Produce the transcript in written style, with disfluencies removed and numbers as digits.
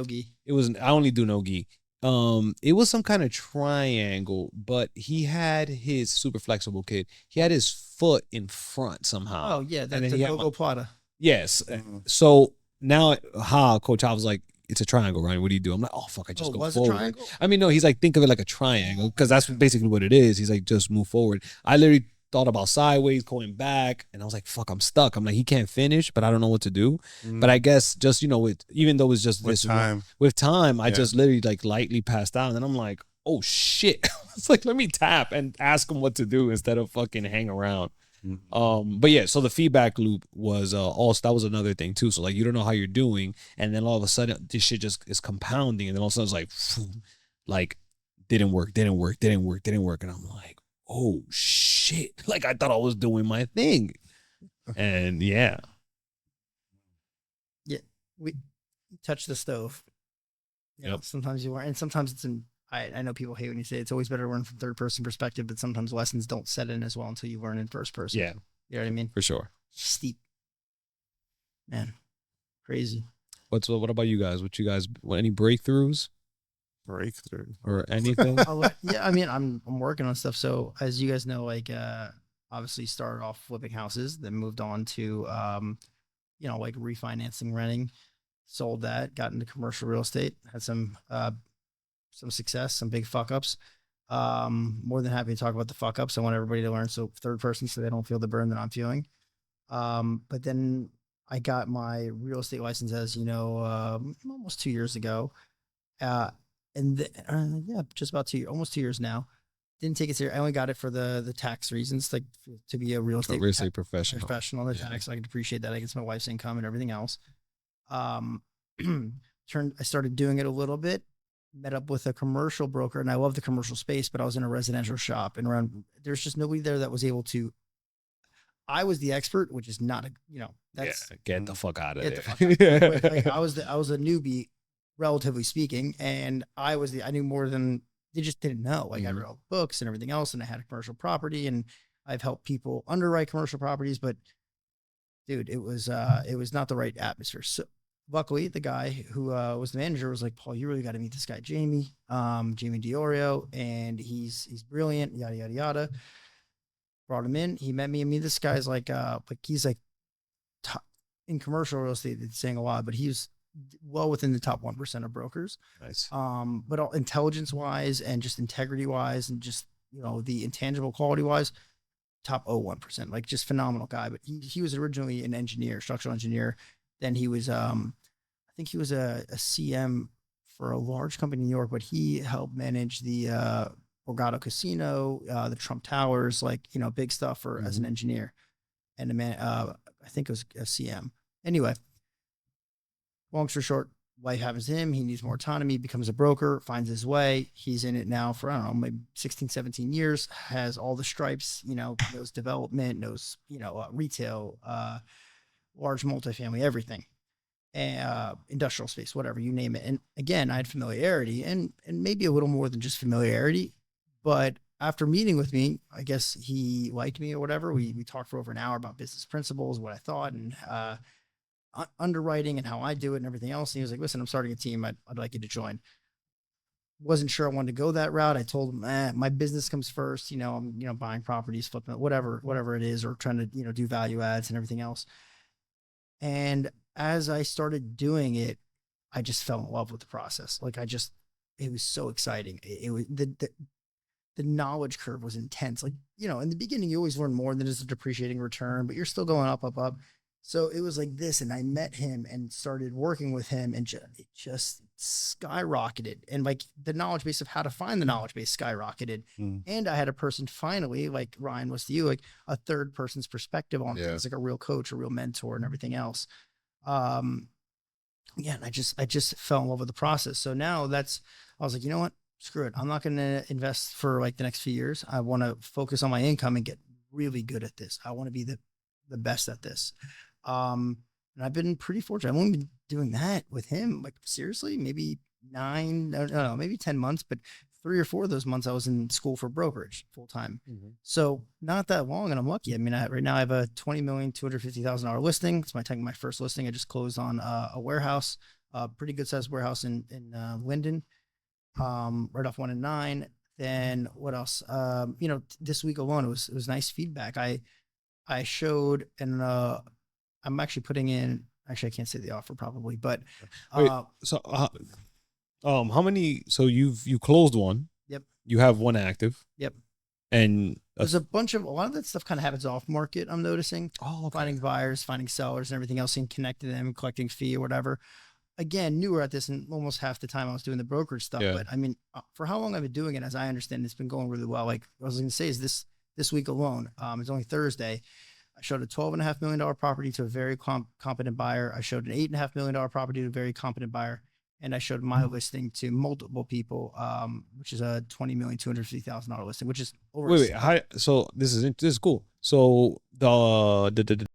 Yogi. It was, I only do no-gi. It was some kind of triangle, but he had his super flexible kid. He had his foot in front somehow. Oh yeah, And that then the he had my, Gogo Plata. yes. Mhm. So now, Coach I was like, it's a triangle, right? What do you do? I'm like, oh fuck, I Oh, just it go was a forward. triangle. I mean, no, he's like, think of it like a triangle, because that's basically what it is. He's like, just move forward. I literally thought about sideways, going back, and I was like, fuck, I'm stuck. I'm like, he can't finish, but I don't know what to do. But I guess just, with, even though it's just With this time. with time, I Yeah. just literally like lightly passed out, and then I'm like, oh shit. It's like, let me tap and ask him what to do instead of fucking hang around. But yeah, so the feedback loop was also, that was another thing too. So like, you don't know how you're doing, and then all of a sudden this shit just is compounding, and then all of a sudden it's like like didn't work, and I'm like, oh shit. Like, I thought I was doing my thing. And yeah. Yeah, we touch the stove. Yep. Sometimes you learn, and sometimes it's in. I know people hate when you say it's always better to learn from third person perspective, but sometimes lessons don't set in as well until you learn in first person. Yeah, You know what I mean? for sure. Steep, man, crazy. What about you guys? Any breakthroughs Breakthrough. or anything? Yeah, I mean, I'm working on stuff. So as you guys know, like obviously started off flipping houses, then moved on to like refinancing, renting, sold that, got into commercial real estate, had some success, some big fuck ups. More than happy to talk about the fuck ups. I want everybody to learn so third person so they don't feel the burn that I'm feeling. But then I got my real estate license, as you know, almost 2 years ago. Yeah, just about almost 2 years now. Didn't take it serious. I only got it for the tax reasons, like to be a real estate professional. The tax. I can appreciate that against my wife's income and everything else. I started doing it a little bit, met up with a commercial broker, and I love the commercial space, but I was in a residential shop, and there's just nobody there that was able to. I was the expert, which is not that's get the fuck out of there. The fuck out. Like, I was a newbie, relatively speaking, and I knew more than they just didn't know. Like, I read all the books and everything else, and I had a commercial property, and I've helped people underwrite commercial properties, but dude, it was not the right atmosphere. So luckily, the guy who was the manager was like, Paul, you really got to meet this guy, Jamie Diorio, and he's brilliant, yada yada yada. Brought him in. He met me. I mean, this guy's like he's like top, in commercial real estate. It's saying a lot, but he's well within the top 1% of brokers. Nice. But all intelligence wise and just integrity wise and just the intangible quality wise, top 1%. Like, just phenomenal guy. But he was originally an engineer, structural engineer. Then he was I think he was a CM for a large company in New York, but he helped manage the Borgata Casino, the Trump Towers, like, big stuff for as an engineer. And the man, I think it was a CM. Anyway, long story short, life happens to him. He needs more autonomy, becomes a broker, finds his way. He's in it now for, I don't know, maybe 16, 17 years, has all the stripes, knows development, knows, retail, large multifamily, everything. Industrial space, whatever, you name it. And again, I had familiarity and maybe a little more than just familiarity. But after meeting with me, I guess he liked me or whatever. We talked for over an hour about business principles, what I thought, and underwriting and how I do it and everything else. And he was like, listen, I'm starting a team. I'd like you to join. Wasn't sure I wanted to go that route. I told him, my business comes first. I'm, buying properties, flipping, whatever it is, or trying to, do value adds and everything else. And as I started doing it, I just fell in love with the process. Like, it was so exciting. It was the knowledge curve was intense. Like, in the beginning, you always learn more than just a depreciating return, but you're still going up, up, up. So it was like this, and I met him and started working with him, and it just skyrocketed. And like, the knowledge base of how to find the knowledge base skyrocketed. And I had a person finally, like Ryan was to you, like a third person's perspective on things, like a real coach, a real mentor, and everything else. And I just fell in love with the process. So now I was like, you know what? Screw it. I'm not going to invest for like the next few years. I want to focus on my income and get really good at this. I want to be the best at this. And I've been pretty fortunate. I've only been doing that with him, like, seriously, maybe 10 months, but 3 or 4 of those months I was in school for brokerage full time. So not that long, and I'm lucky. I mean, right now I have a $20,250,000 listing. It's my first listing. I just closed on a warehouse. Pretty good sized warehouse in Linden, right off 1 and 9. Then what else? This week alone, it was nice feedback. I showed, and I'm actually putting in. Actually, I can't say the offer probably, but Wait, so how many? So you closed one. Yep. You have one active. Yep. And there's a lot of that stuff kind of happens off market. I'm noticing. Oh, okay. Finding buyers, finding sellers, and everything else, and connecting them, collecting fee or whatever. Again, newer at this, and almost half the time I was doing the brokerage stuff. Yeah. But I mean, for how long I've been doing it, as I understand, it's been going really well. Like I was going to say, is this week alone? It's only Thursday. I showed a $12.5 million property to a very competent buyer. I showed an $8.5 million property to a very competent buyer. And I showed my listing to multiple people, which is a $20,250,000 listing, which is over. Wait. So this is cool. So the